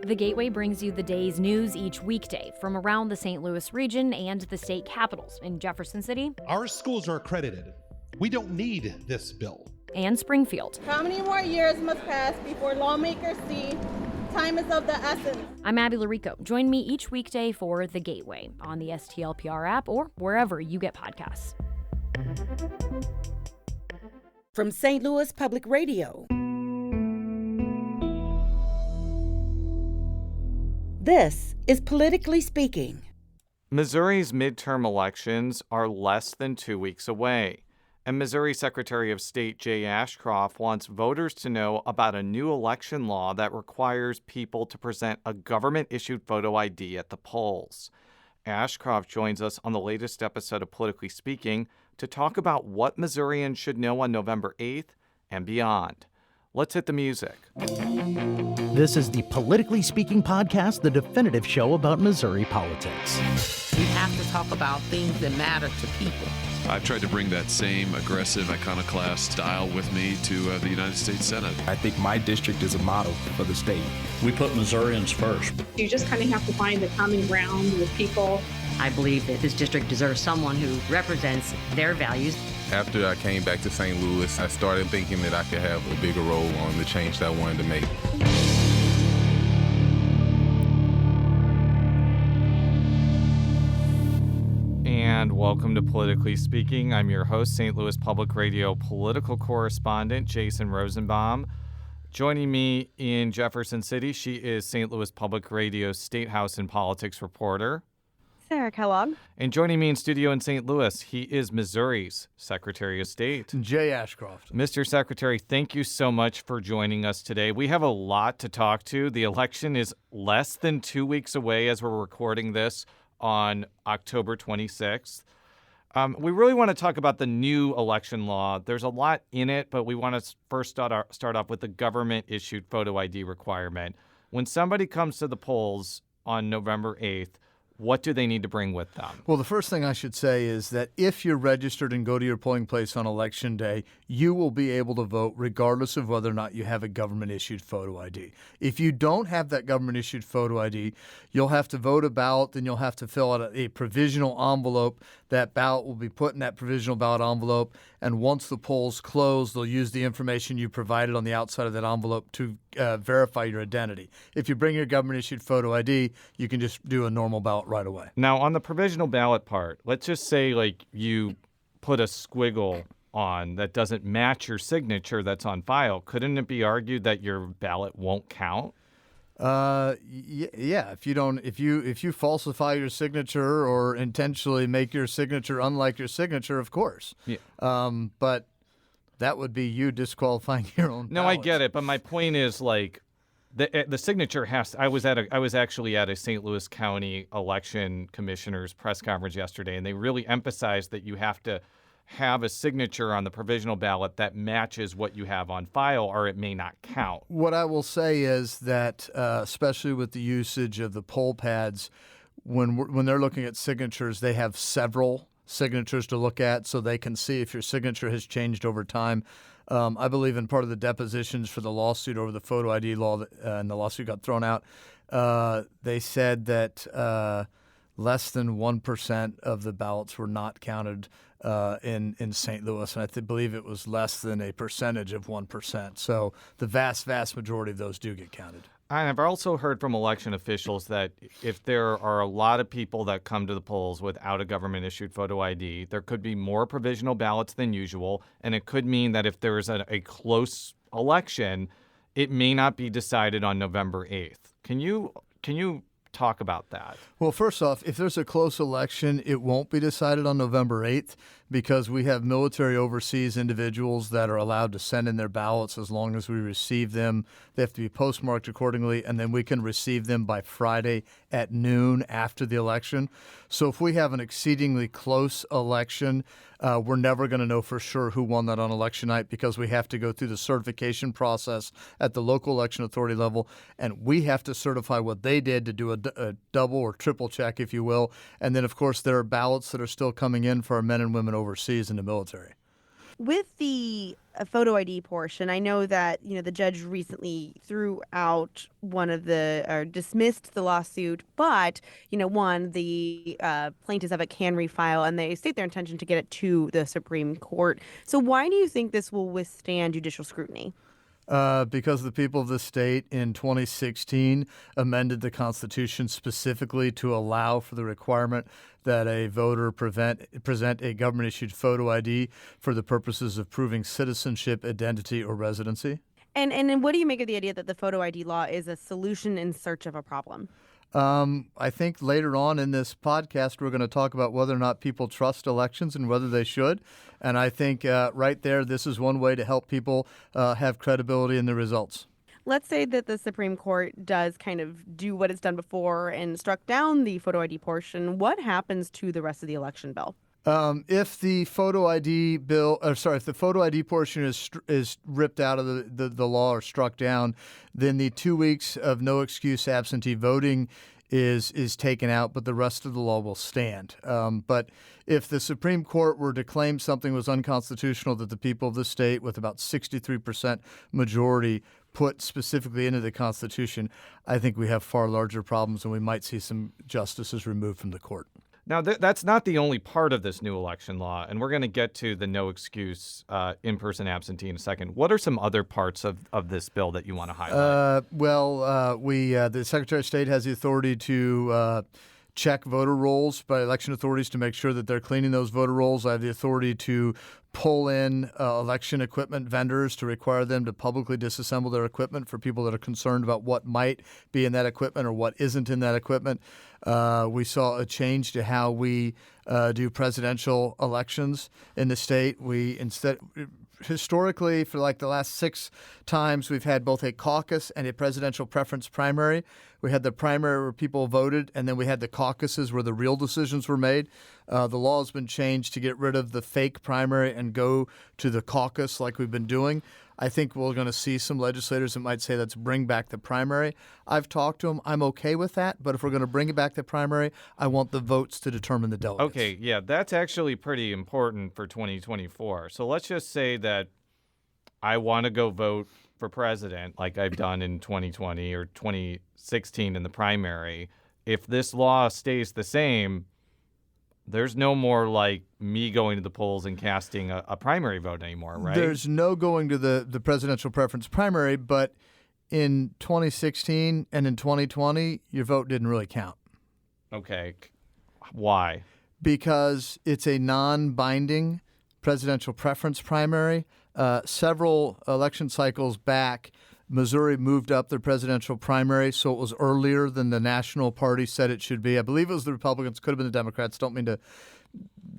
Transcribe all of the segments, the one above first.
The Gateway brings you the day's news each weekday from around the St. Louis region and the state capitals in Jefferson City. Our schools are accredited. We don't need this bill. And Springfield. How many more years must pass before lawmakers see time is of the essence? I'm Abby Larico. Join me each weekday for The Gateway on the STLPR app or wherever you get podcasts. From St. Louis Public Radio, this is Politically Speaking. Missouri's midterm elections are less than 2 weeks away, and Missouri Secretary of State Jay Ashcroft wants voters to know about a new election law that requires people to present a government-issued photo ID at the polls. Ashcroft joins us on the latest episode of Politically Speaking to talk about what Missourians should know on November 8th and beyond. Let's hit the music. This is the Politically Speaking podcast, the definitive show about Missouri politics. We have to talk about things that matter to people. I've tried to bring that same aggressive iconoclast style with me to the United States Senate. I think my district is a model for the state. We put Missourians first. You just kind of have to find the common ground with people. I believe that this district deserves someone who represents their values. After I came back to St. Louis, I started thinking that I could have a bigger role on the change that I wanted to make. And welcome to Politically Speaking. I'm your host, St. Louis Public Radio political correspondent Jason Rosenbaum. Joining me in Jefferson City, she is St. Louis Public Radio State House and Politics reporter Sarah Kellogg. And joining me in studio in St. Louis, he is Missouri's Secretary of State, Jay Ashcroft. Mr. Secretary, thank you so much for joining us today. We have a lot to talk to. The election is less than 2 weeks away as we're recording this on October 26th. We really want to talk about the new election law. There's a lot in it, but we want to first start off with the government-issued photo ID requirement. When somebody comes to the polls on November 8th, what do they need to bring with them? Well, the first thing I should say is that if you're registered and go to your polling place on Election Day, you will be able to vote regardless of whether or not you have a government-issued photo ID. If you don't have that government-issued photo ID, you'll have to vote a ballot, then you'll have to fill out a provisional envelope. That ballot will be put in that provisional ballot envelope, and once the polls close, they'll use the information you provided on the outside of that envelope to verify your identity. If you bring your government-issued photo ID, you can just do a normal ballot right away. Now, on the provisional ballot part, let's just say like you put a squiggle on that doesn't match your signature that's on file. Couldn't it be argued that your ballot won't count? Yeah. If you falsify your signature or intentionally make your signature unlike your signature, of course. Yeah. But that would be you disqualifying your own. No, ballots. I get it, but my point is like the signature has. I was actually at a St. Louis County election commissioner's press conference yesterday, and they really emphasized that you have to have a signature on the provisional ballot that matches what you have on file, or it may not count. What I will say is that, especially with the usage of the poll pads, when they're looking at signatures, they have several signatures to look at so they can see if your signature has changed over time. I believe in part of the depositions for the lawsuit over the photo ID law, and the lawsuit got thrown out. They said that less than 1% of the ballots were not counted in St. Louis, and I believe it was less than a percentage of 1%. So the vast majority of those do get counted. I've also heard from election officials that if there are a lot of people that come to the polls without a government-issued photo ID, there could be more provisional ballots than usual, and it could mean that if there is a close election, it may not be decided on November 8th. Can you talk about that? Well, first off, if there's a close election, it won't be decided on November 8th because we have military overseas individuals that are allowed to send in their ballots as long as we receive them. They have to be postmarked accordingly, and then we can receive them by Friday at noon after the election. So if we have an exceedingly close election, we're never going to know for sure who won that on election night because we have to go through the certification process at the local election authority level, and we have to certify what they did to do a double or triple check, if you will. And then, of course, there are ballots that are still coming in for our men and women overseas in the military. With the photo ID portion, I know that, the judge recently threw out dismissed the lawsuit, but, the plaintiffs of it can refile, and they state their intention to get it to the Supreme Court. So why do you think this will withstand judicial scrutiny? Because the people of the state in 2016 amended the Constitution specifically to allow for the requirement that a voter present a government-issued photo ID for the purposes of proving citizenship, identity, or residency. And what do you make of the idea that the photo ID law is a solution in search of a problem? I think later on in this podcast, we're going to talk about whether or not people trust elections and whether they should. And I think right there, this is one way to help people have credibility in the results. Let's say that the Supreme Court does kind of do what it's done before and struck down the photo ID portion. What happens to the rest of the election bill? If the photo ID if the photo ID portion is ripped out of the law or struck down, then the 2 weeks of no excuse absentee voting is taken out, but the rest of the law will stand. But if the Supreme Court were to claim something was unconstitutional that the people of the state with about 63% majority put specifically into the Constitution, I think we have far larger problems and we might see some justices removed from the court. Now, that's not the only part of this new election law, and we're going to get to the no excuse in-person absentee in a second. What are some other parts of this bill that you want to highlight? The Secretary of State has the authority to check voter rolls by election authorities to make sure that they're cleaning those voter rolls. I have the authority to pull in election equipment vendors to require them to publicly disassemble their equipment for people that are concerned about what might be in that equipment or what isn't in that equipment. We saw a change to how we do presidential elections in the state. Historically, for like the last 6 times, we've had both a caucus and a presidential preference primary. We had the primary where people voted, and then we had the caucuses where the real decisions were made. The law has been changed to get rid of the fake primary and go to the caucus like we've been doing. I think we're going to see some legislators that might say, let's bring back the primary. I've talked to them. I'm okay with that. But if we're going to bring back the primary, I want the votes to determine the delegates. Okay, yeah, that's actually pretty important for 2024. So let's just say that I want to go vote for president like I've done in 2020 or 2016 in the primary. If this law stays the same, there's no more like me going to the polls and casting a primary vote anymore, right? There's no going to the presidential preference primary, but in 2016 and in 2020, your vote didn't really count. Okay. Why? Because it's a non-binding presidential preference primary. Several election cycles back, Missouri moved up their presidential primary, so it was earlier than the national party said it should be. I believe it was the Republicans, could have been the Democrats. Don't mean to.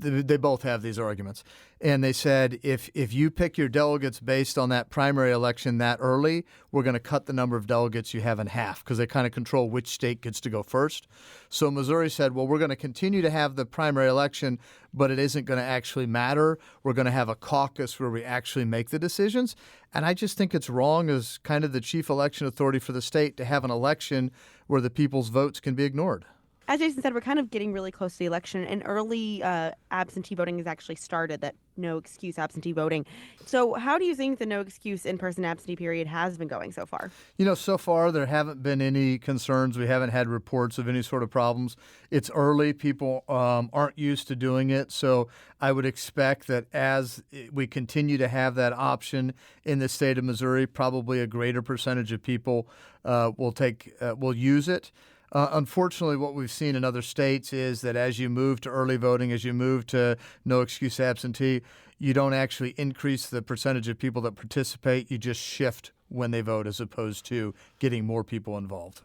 They both have these arguments. And they said, if you pick your delegates based on that primary election that early, we're going to cut the number of delegates you have in half because they kind of control which state gets to go first. So Missouri said, well, we're going to continue to have the primary election, but it isn't going to actually matter. We're going to have a caucus where we actually make the decisions. And I just think it's wrong as kind of the chief election authority for the state to have an election where the people's votes can be ignored. As Jason said, we're kind of getting really close to the election, and early absentee voting has actually started, that no excuse absentee voting. So how do you think the no excuse in-person absentee period has been going so far? So far there haven't been any concerns. We haven't had reports of any sort of problems. It's early. People aren't used to doing it. So I would expect that as we continue to have that option in the state of Missouri, probably a greater percentage of people will use it. Unfortunately, what we've seen in other states is that as you move to early voting, as you move to no excuse absentee, you don't actually increase the percentage of people that participate. You just shift when they vote as opposed to getting more people involved.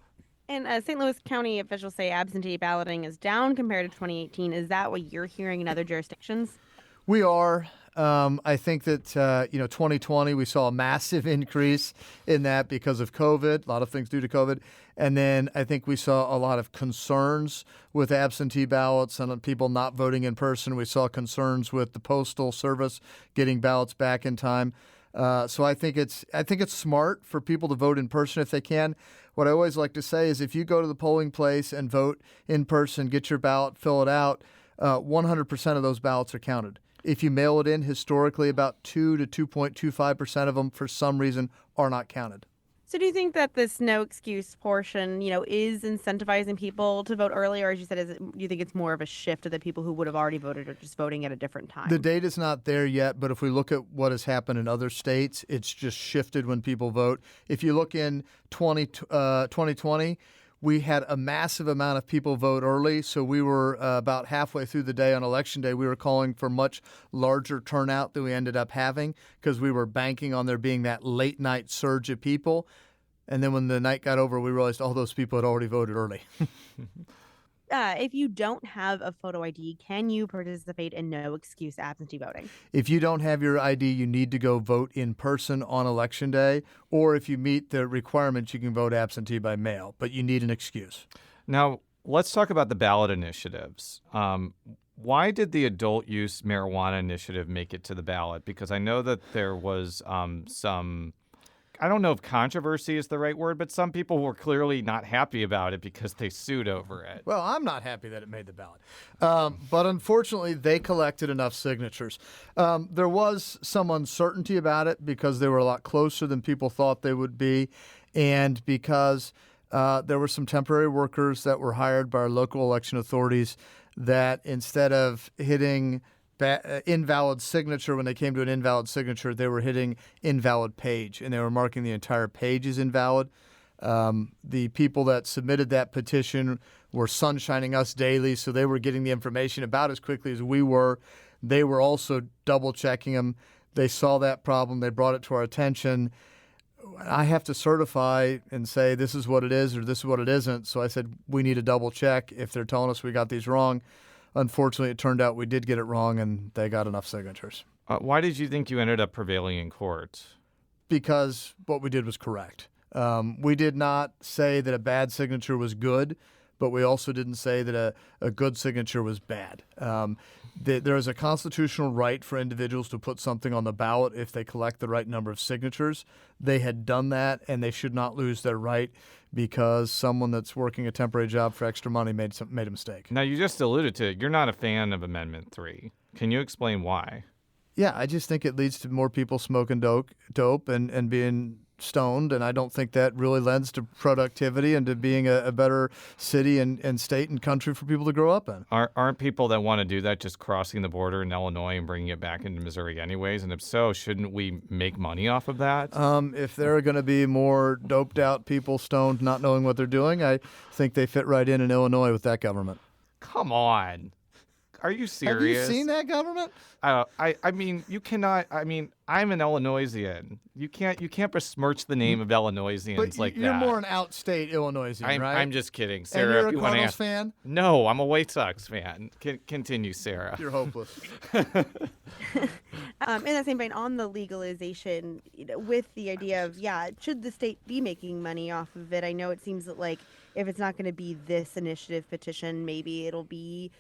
And St. Louis County officials say absentee balloting is down compared to 2018. Is that what you're hearing in other jurisdictions? We are. I think that, 2020, we saw a massive increase in that because of COVID, a lot of things due to COVID. And then I think we saw a lot of concerns with absentee ballots and people not voting in person. We saw concerns with the Postal Service getting ballots back in time. So I think it's smart for people to vote in person if they can. What I always like to say is if you go to the polling place and vote in person, get your ballot, fill it out, 100% of those ballots are counted. If you mail it in, historically, about 2 to 2.25% of them, for some reason, are not counted. So do you think that this no excuse portion, is incentivizing people to vote early, or as you said, do you think it's more of a shift to the people who would have already voted or just voting at a different time? The data's not there yet, but if we look at what has happened in other states, it's just shifted when people vote. If you look in 2020, we had a massive amount of people vote early, so we were about halfway through the day on Election Day. We were calling for much larger turnout than we ended up having because we were banking on there being that late night surge of people. And then when the night got over, we realized all those people had already voted early. If you don't have a photo ID, can you participate in no excuse absentee voting? If you don't have your ID, you need to go vote in person on Election Day, or if you meet the requirements, you can vote absentee by mail, but you need an excuse. Now, let's talk about the ballot initiatives. Why did the adult use marijuana initiative make it to the ballot? Because I know that there was some, I don't know if controversy is the right word, but some people were clearly not happy about it because they sued over it. Well, I'm not happy that it made the ballot. But unfortunately, they collected enough signatures. There was some uncertainty about it because they were a lot closer than people thought they would be, and because there were some temporary workers that were hired by our local election authorities that instead of hitting invalid signature, when they came to an invalid signature, they were hitting invalid page, and they were marking the entire page as invalid. The people that submitted that petition were sunshining us daily, so they were getting the information about as quickly as we were. They were also double-checking them. They saw that problem. They brought it to our attention. I have to certify and say this is what it is or this is what it isn't, so I said we need a double-check if they're telling us we got these wrong. Unfortunately, it turned out we did get it wrong, and they got enough signatures. Why did you think you ended up prevailing in court? Because what we did was correct. We did not say that a bad signature was good, but we also didn't say that a good signature was bad. There is a constitutional right for individuals to put something on the ballot if they collect the right number of signatures. They had done that, and they should not lose their right because someone that's working a temporary job for extra money made a mistake. Now, you just alluded to it. You're not a fan of Amendment 3. Can you explain why? Yeah, I just think it leads to more people smoking dope and being stoned, and I don't think that really lends to productivity and to being a better city and state and country for people to grow up in. Aren't people that want to do that just crossing the border in Illinois and bringing it back into Missouri anyways? And if so, shouldn't we make money off of that? If there are going to be more doped out people stoned not knowing what they're doing, I think they fit right in Illinois with that government. Come on. Are you serious? Have you seen that government? I mean, you cannot. I mean, I'm an Illinoisian. You can't besmirch the name of Illinoisians like that. You're more an outstate Illinoisian, right? I'm just kidding, Sarah. And you're if you a Cardinals ask, fan? No, I'm a White Sox fan. Continue, Sarah. You're hopeless. In that same vein, on the legalization, with the idea of, should the state be making money off of it? I know it seems that, like, if it's not going to be this initiative petition, maybe it'll be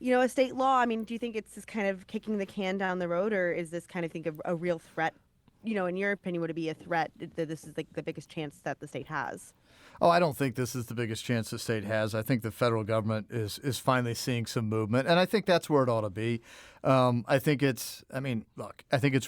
a state law. I mean, do you think it's just kind of kicking the can down the road, or is this kind of a real threat? In your opinion, would it be a threat that this is like the biggest chance that the state has? Oh, I don't think this is the biggest chance the state has. I think the federal government is finally seeing some movement, and I think that's where it ought to be. I think it's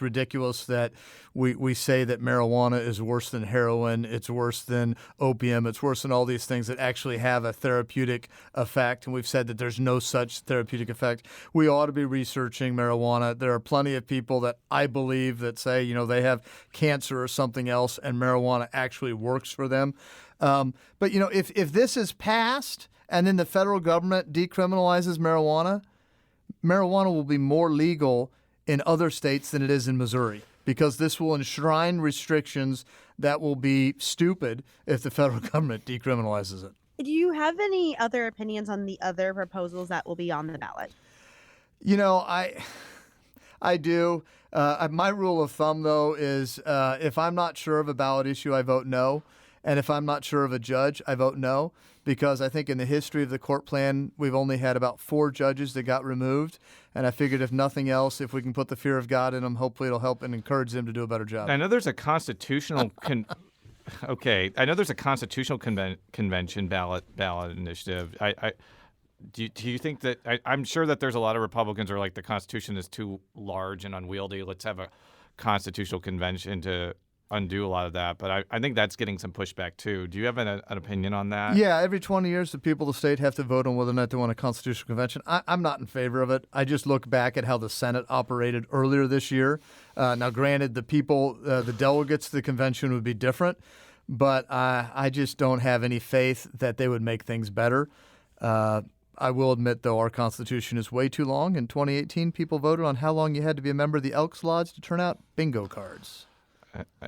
ridiculous that we say that marijuana is worse than heroin, it's worse than opium, it's worse than all these things that actually have a therapeutic effect, and we've said that there's no such therapeutic effect. We ought to be researching marijuana. There are plenty of people that I believe that say, they have cancer or something else, and marijuana actually works for them. But if this is passed and then the federal government decriminalizes marijuana will be more legal in other states than it is in Missouri, because this will enshrine restrictions that will be stupid if the federal government decriminalizes it. Do you have any other opinions on the other proposals that will be on the ballot? I do. My rule of thumb, though, is if I'm not sure of a ballot issue, I vote no. And if I'm not sure of a judge, I vote no, because I think in the history of the court plan, we've only had about 4 judges that got removed. And I figured if nothing else, if we can put the fear of God in them, hopefully it'll help and encourage them to do a better job. I know there's a constitutional convention ballot initiative. Do you think that I'm sure that there's a lot of Republicans who are like, the Constitution is too large and unwieldy. Let's have a constitutional convention to undo a lot of that. But I think that's getting some pushback too. Do you have an opinion on that? Yeah, every 20 years, the people of the state have to vote on whether or not they want a constitutional convention. I'm not in favor of it. I just look back at how the Senate operated earlier this year. Now, granted, the delegates to the convention would be different, but I just don't have any faith that they would make things better. I will admit, though, our Constitution is way too long. In 2018, people voted on how long you had to be a member of the Elks Lodge to turn out bingo cards.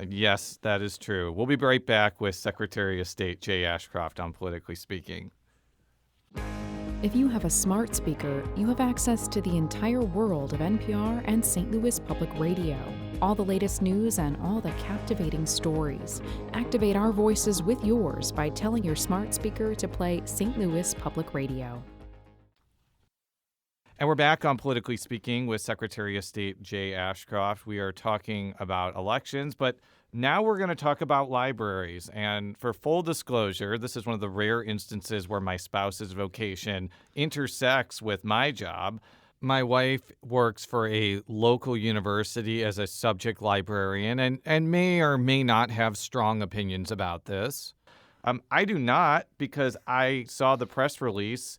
Yes, that is true. We'll be right back with Secretary of State Jay Ashcroft on Politically Speaking. If you have a smart speaker, you have access to the entire world of NPR and St. Louis Public Radio. All the latest news and all the captivating stories. Activate our voices with yours by telling your smart speaker to play St. Louis Public Radio. And we're back on Politically Speaking with Secretary of State Jay Ashcroft. We are talking about elections, but now we're going to talk about libraries. And for full disclosure, this is one of the rare instances where my spouse's vocation intersects with my job. My wife works for a local university as a subject librarian and may or may not have strong opinions about this. I do not, because I saw the press release,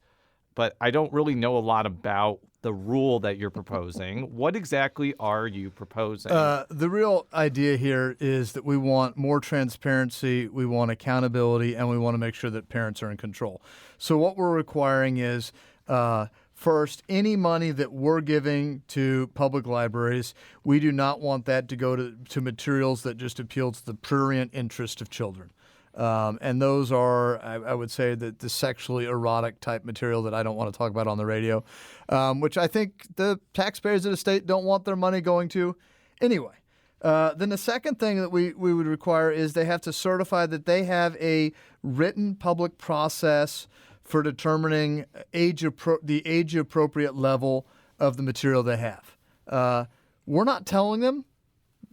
but I don't really know a lot about the rule that you're proposing. What exactly are you proposing? The real idea here is that we want more transparency, we want accountability, and we want to make sure that parents are in control. So what we're requiring is, first, any money that we're giving to public libraries, we do not want that to go to materials that just appeal to the prurient interest of children. And those are, I would say, the sexually erotic type material that I don't want to talk about on the radio, which I think the taxpayers of the state don't want their money going to anyway. Then the second thing that we would require is they have to certify that they have a written public process for determining the age-appropriate level of the material they have. We're not telling them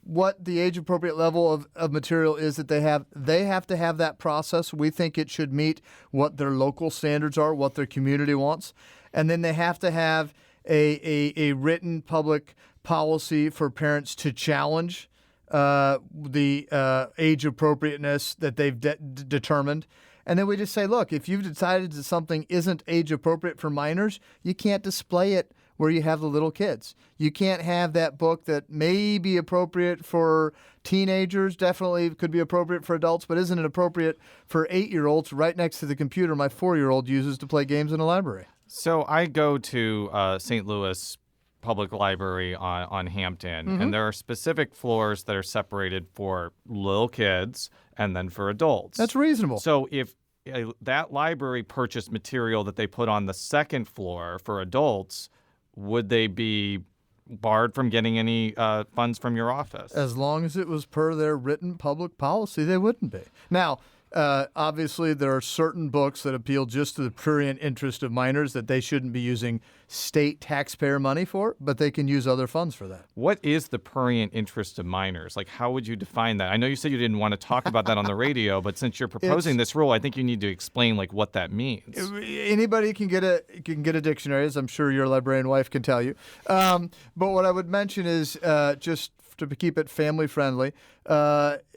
what the age-appropriate level of material is that they have. They have to have that process. We think it should meet what their local standards are, what their community wants. And then they have to have a written public policy for parents to challenge the age appropriateness that they've determined. And then we just say, look, if you've decided that something isn't age appropriate for minors, you can't display it where you have the little kids. You can't have that book that may be appropriate for teenagers, definitely could be appropriate for adults, but isn't it appropriate for 8-year-olds right next to the computer my 4-year-old uses to play games in a library? So I go to St. Louis Public Library on Hampton, and there are specific floors that are separated for little kids and then for adults. That's reasonable. So if that library purchased material that they put on the second floor for adults, would they be barred from getting any funds from your office? As long as it was per their written public policy, they wouldn't be. Now, obviously, there are certain books that appeal just to the prurient interest of minors that they shouldn't be using state taxpayer money for, but they can use other funds for that. What is the prurient interest of minors? Like, how would you define that? I know you said you didn't want to talk about that on the radio, but since you're proposing this rule, I think you need to explain like what that means. Anybody can get a dictionary, as I'm sure your librarian wife can tell you. But what I would mention is just to keep it family friendly,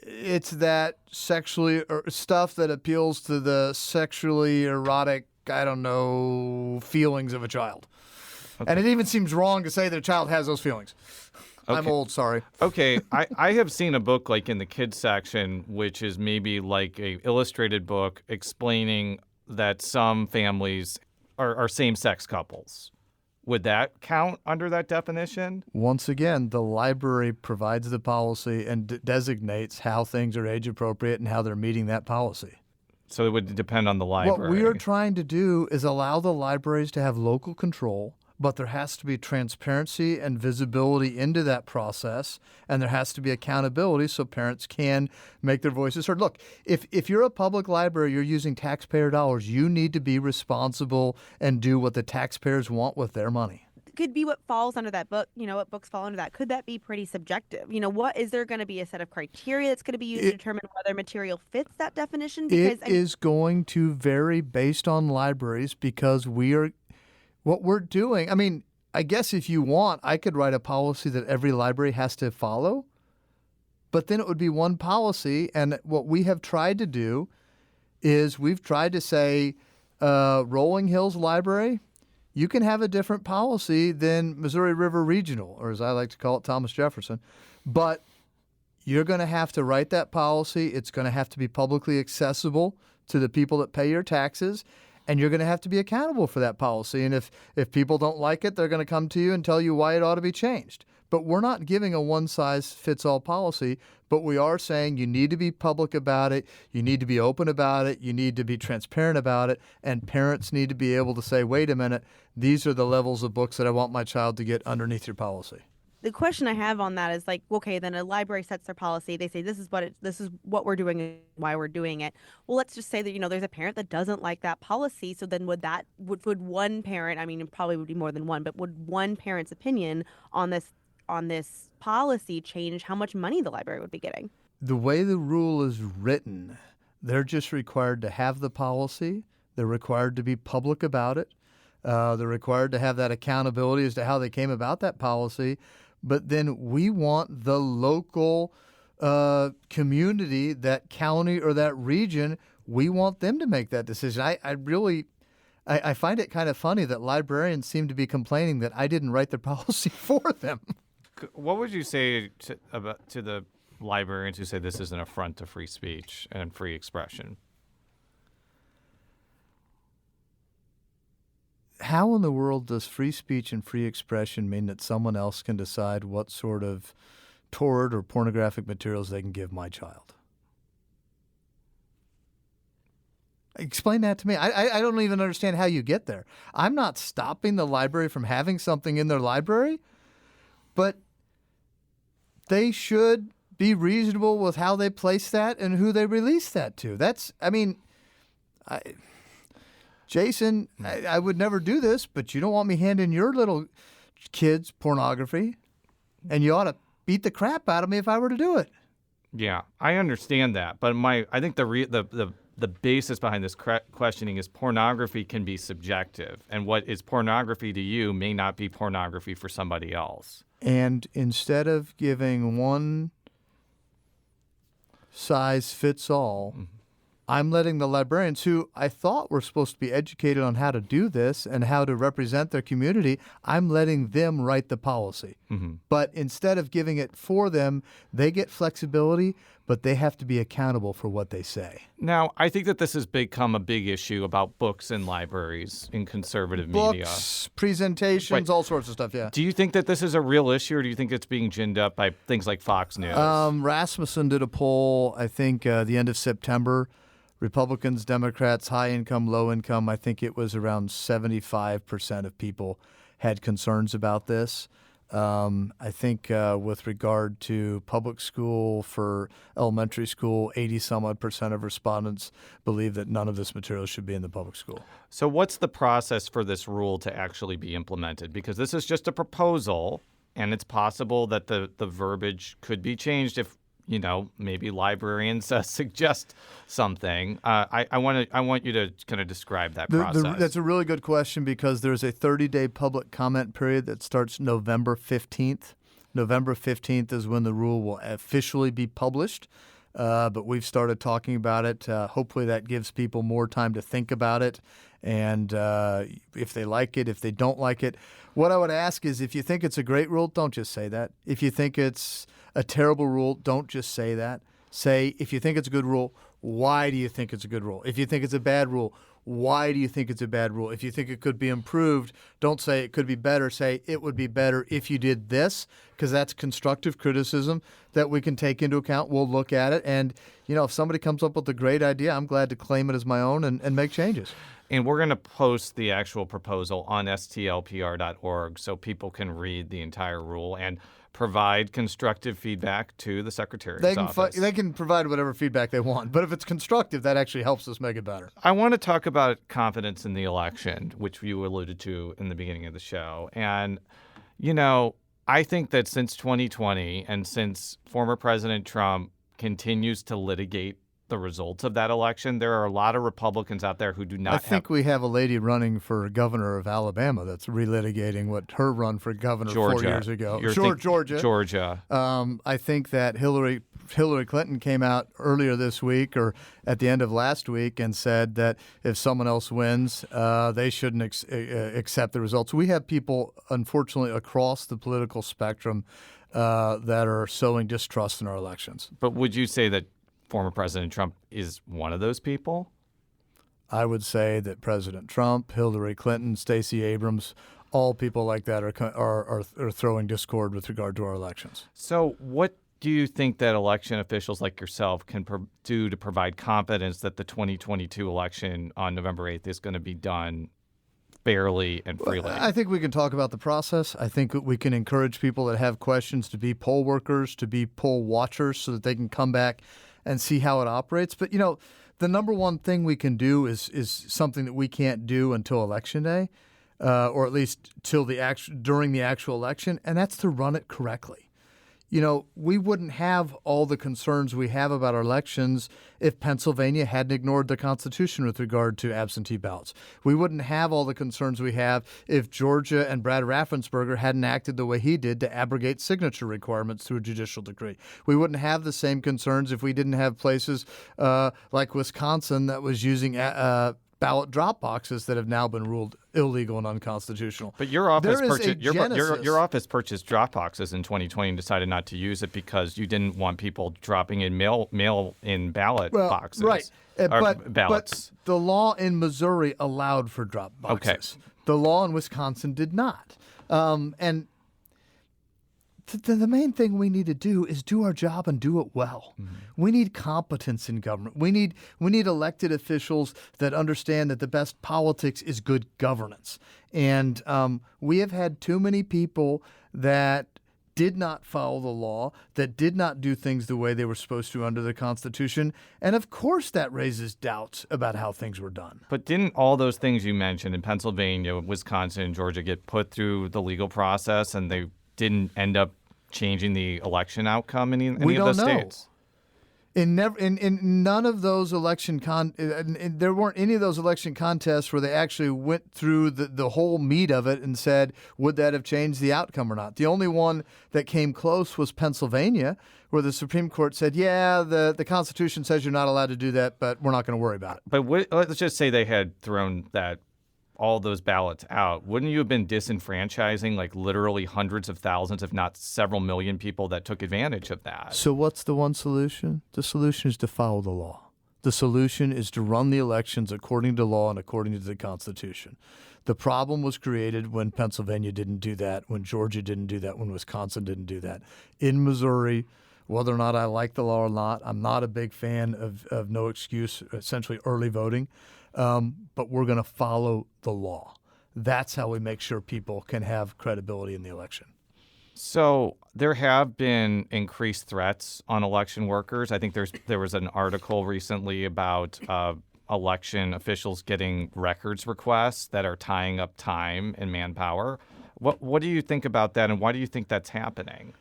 it's that sexually stuff that appeals to the sexually erotic, feelings of a child. Okay. And it even seems wrong to say that a child has those feelings. Okay. I'm old, sorry. Okay, I have seen a book like in the kids section, which is maybe like a illustrated book explaining that some families are same-sex couples. Would that count under that definition? Once again, the library provides the policy and designates how things are age appropriate and how they're meeting that policy. So it would depend on the library. What we are trying to do is allow the libraries to have local control, but there has to be transparency and visibility into that process, and there has to be accountability so parents can make their voices heard. Look, if you're a public library, you're using taxpayer dollars, you need to be responsible and do what the taxpayers want with their money. could be what falls under that book. What books fall under that. Could that be pretty subjective? What is there going to be a set of criteria that's going to be used to determine whether material fits that definition? Because it is going to vary based on libraries because what we're doing. I mean, I guess if you want, I could write a policy that every library has to follow, but then it would be one policy. And what we have tried to do is we've tried to say, Rolling Hills Library, you can have a different policy than Missouri River Regional, or as I like to call it, Thomas Jefferson. But you're going to have to write that policy. It's going to have to be publicly accessible to the people that pay your taxes, and you're going to have to be accountable for that policy. And if people don't like it, they're going to come to you and tell you why it ought to be changed. But we're not giving a one-size-fits-all policy, but we are saying you need to be public about it, you need to be open about it, you need to be transparent about it, and parents need to be able to say, wait a minute, these are the levels of books that I want my child to get underneath your policy. The question I have on that is like, okay, then a library sets their policy. They say this is what we're doing and why we're doing it. Well, let's just say that there's a parent that doesn't like that policy. So then would one parent? I mean, it probably would be more than one, but would one parent's opinion on this policy change how much money the library would be getting? The way the rule is written, they're just required to have the policy. They're required to be public about it. They're required to have that accountability as to how they came about that policy. But then we want the local community, that county or that region, we want them to make that decision. I find it kind of funny that librarians seem to be complaining that I didn't write the policy for them. What would you say to the librarians who say this is an affront to free speech and free expression? How in the world does free speech and free expression mean that someone else can decide what sort of torrid or pornographic materials they can give my child? Explain that to me. I don't even understand how you get there. I'm not stopping the library from having something in their library, but they should be reasonable with how they place that and who they release that to. Jason, I would never do this, but you don't want me handing your little kids pornography, and you ought to beat the crap out of me if I were to do it. Yeah, I understand that, but I think the basis behind this questioning is pornography can be subjective, and what is pornography to you may not be pornography for somebody else. And instead of giving one size fits all, I'm letting the librarians, who I thought were supposed to be educated on how to do this and how to represent their community, I'm letting them write the policy. Mm-hmm. But instead of giving it for them, they get flexibility, but they have to be accountable for what they say. Now, I think that this has become a big issue about books in libraries in conservative media. Books, presentations, all sorts of stuff, yeah. Do you think that this is a real issue, or do you think it's being ginned up by things like Fox News? Rasmussen did a poll, I think, the end of September. Republicans, Democrats, high income, low income, I think it was around 75% of people had concerns about this. I think with regard to public school for elementary school, 80-some-odd% of respondents believe that none of this material should be in the public school. So what's the process for this rule to actually be implemented? Because this is just a proposal, and it's possible that the verbiage could be changed if maybe librarians suggest something. I want you to kind of describe that process. That's a really good question because there's a 30-day public comment period that starts November 15th. November 15th is when the rule will officially be published, but we've started talking about it. Hopefully that gives people more time to think about it, and if they like it, if they don't like it. What I would ask is if you think it's a great rule, don't just say that. If you think it's a terrible rule, don't just say that. Say, if you think it's a good rule, why do you think it's a good rule? If you think it's a bad rule, why do you think it's a bad rule? If you think it could be improved, don't say it could be better. Say it would be better if you did this, because that's constructive criticism that we can take into account. We'll look at it. And, if somebody comes up with a great idea, I'm glad to claim it as my own and make changes. And we're going to post the actual proposal on stlpr.org so people can read the entire rule. And provide constructive feedback to the Secretary's office. They can provide whatever feedback they want, but if it's constructive, that actually helps us make it better. I want to talk about confidence in the election, which you alluded to in the beginning of the show. And, I think that since 2020 and since former President Trump continues to litigate the results of that election, there are a lot of Republicans out there who do not I think we have a lady running for governor of Alabama that's relitigating what her run for governor 4 years ago. Georgia. I think that Hillary Clinton came out earlier this week or at the end of last week and said that if someone else wins, they shouldn't accept the results. We have people, unfortunately, across the political spectrum that are sowing distrust in our elections. But would you say that former President Trump is one of those people? I would say that President Trump, Hillary Clinton, Stacey Abrams, all people like that are throwing discord with regard to our elections. So what do you think that election officials like yourself can do to provide confidence that the 2022 election on November 8th is going to be done fairly and freely? I think we can talk about the process. I think we can encourage people that have questions to be poll workers, to be poll watchers so that they can come back and see how it operates. But, the number one thing we can do is something that we can't do until Election Day, or at least during the actual election, and that's to run it correctly. We wouldn't have all the concerns we have about our elections if Pennsylvania hadn't ignored the Constitution with regard to absentee ballots. We wouldn't have all the concerns we have if Georgia and Brad Raffensperger hadn't acted the way he did to abrogate signature requirements through a judicial decree. We wouldn't have the same concerns if we didn't have places like Wisconsin that was using ballot drop boxes that have now been ruled illegal and unconstitutional. But your office purchased drop boxes in 2020 and decided not to use it because you didn't want people dropping in mail-in ballot boxes. Right. Ballots. But the law in Missouri allowed for drop boxes. Okay. The law in Wisconsin did not. And the main thing we need to do is do our job and do it well. Mm-hmm. We need competence in government. We need elected officials that understand that the best politics is good governance. And we have had too many people that did not follow the law, that did not do things the way they were supposed to under the Constitution. And of course that raises doubts about how things were done. But didn't all those things you mentioned in Pennsylvania, Wisconsin, and Georgia get put through the legal process and they didn't end up changing the election outcome in any of those states? In none of those there weren't any of those election contests where they actually went through the whole meat of it and said, would that have changed the outcome or not? The only one that came close was Pennsylvania, where the Supreme Court said, yeah, the Constitution says you're not allowed to do that, but we're not going to worry about it. But let's just say they had thrown all those ballots out. Wouldn't you have been disenfranchising like literally hundreds of thousands, if not several million people that took advantage of that? So what's the one solution? The solution is to follow the law. The solution is to run the elections according to law and according to the Constitution. The problem was created when Pennsylvania didn't do that, when Georgia didn't do that, when Wisconsin didn't do that. In Missouri, whether or not I like the law or not, I'm not a big fan of no excuse, essentially early voting. But we're going to follow the law. That's how we make sure people can have credibility in the election. So there have been increased threats on election workers. I think there was an article recently about election officials getting records requests that are tying up time and manpower. What do you think about that, and why do you think that's happening?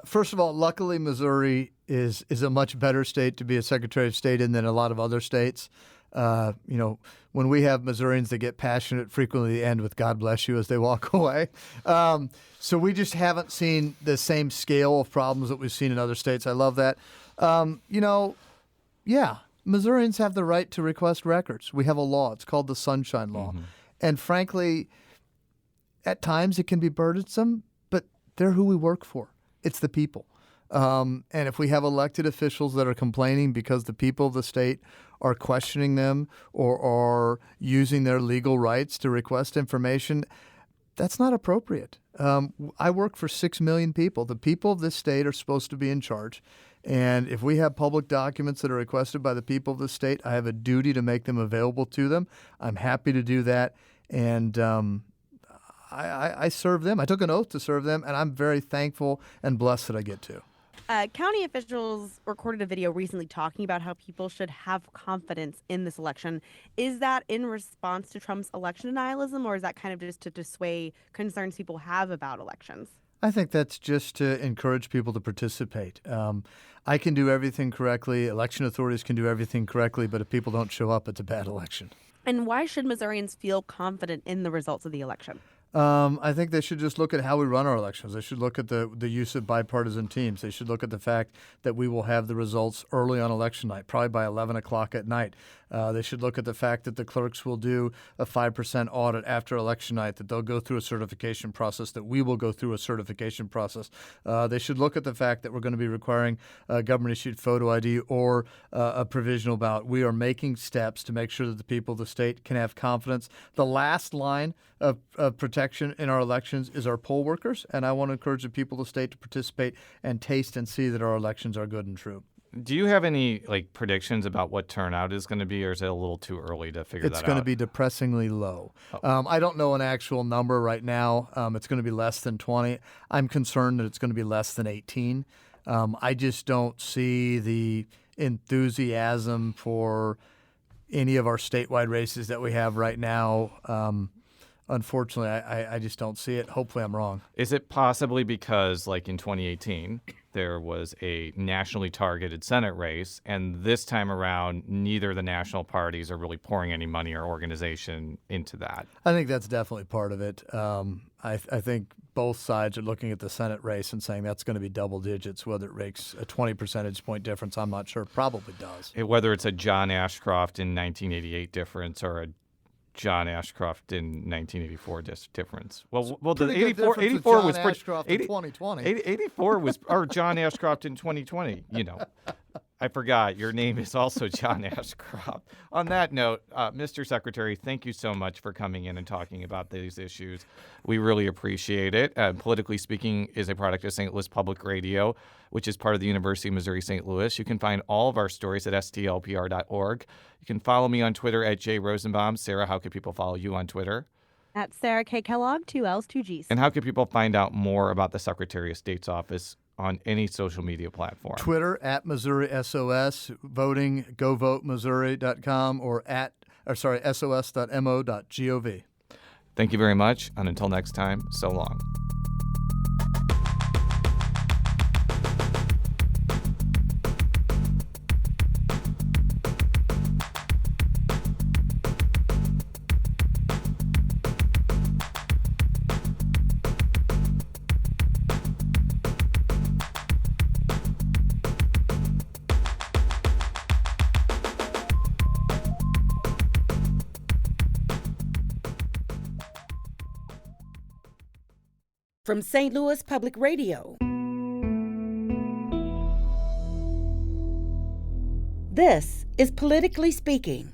First of all, luckily Missouri is a much better state to be a Secretary of State in than a lot of other states. When we have Missourians that get passionate, frequently end with "God bless you" as they walk away. So we just haven't seen the same scale of problems that we've seen in other states. I love that. Missourians have the right to request records. We have a law. It's called the Sunshine Law. Mm-hmm. And frankly, at times it can be burdensome, but they're who we work for. It's the people. And if we have elected officials that are complaining because the people of the state are questioning them or are using their legal rights to request information, that's not appropriate. I work for 6 million people. The people of this state are supposed to be in charge. And if we have public documents that are requested by the people of the state, I have a duty to make them available to them. I'm happy to do that. And I serve them. I took an oath to serve them, and I'm very thankful and blessed that I get to. County officials recorded a video recently talking about how people should have confidence in this election. Is that in response to Trump's election denialism, or is that kind of just to dissuade concerns people have about elections? I think that's just to encourage people to participate. I can do everything correctly. Election authorities can do everything correctly, but if people don't show up, it's a bad election. And why should Missourians feel confident in the results of the election? I think they should just look at how we run our elections. They should look at the use of bipartisan teams. They should look at the fact that we will have the results early on election night, probably by 11 o'clock at night. They should look at the fact that the clerks will do a 5% audit after election night, that they'll go through a certification process, that we will go through a certification process. They should look at the fact that we're going to be requiring a government-issued photo ID or a provisional ballot. We are making steps to make sure that the people of the state can have confidence. The last line of protection in our elections is our poll workers, and I want to encourage the people of the state to participate and taste and see that our elections are good and true. Do you have any predictions about what turnout is going to be, or is it a little too early to figure that out? It's going to be depressingly low. I don't know an actual number right now. It's going to be less than 20. I'm concerned that it's going to be less than 18. I just don't see the enthusiasm for any of our statewide races that we have right now. Unfortunately, I just don't see it. Hopefully, I'm wrong. Is it possibly because, in 2018, there was a nationally targeted Senate race, and this time around, neither of the national parties are really pouring any money or organization into that? I think that's definitely part of it. I think both sides are looking at the Senate race and saying that's going to be double digits. Whether it makes a 20 percentage point difference, I'm not sure. Probably does. Whether it's a John Ashcroft in 1988 difference or a John Ashcroft in 1984 difference. Well, the 84 was Ashcroft in 2020. 84 was or John Ashcroft in 2020. I forgot your name is also John Ashcroft. On that note, Mr. Secretary, thank you so much for coming in and talking about these issues. We really appreciate it. Politically Speaking is a product of St. Louis Public Radio, which is part of the University of Missouri St. Louis. You can find all of our stories at stlpr.org. You can follow me on Twitter at @Rosenbaum. Sarah, how can people follow you on Twitter? At Sarah K. Kellogg, 2 L's, 2 G's. And how can people find out more about the Secretary of State's office on any social media platform? Twitter at Missouri SOS, voting, govotemissouri.com or sos.mo.gov. Thank you very much, and until next time, so long. From St. Louis Public Radio, this is Politically Speaking.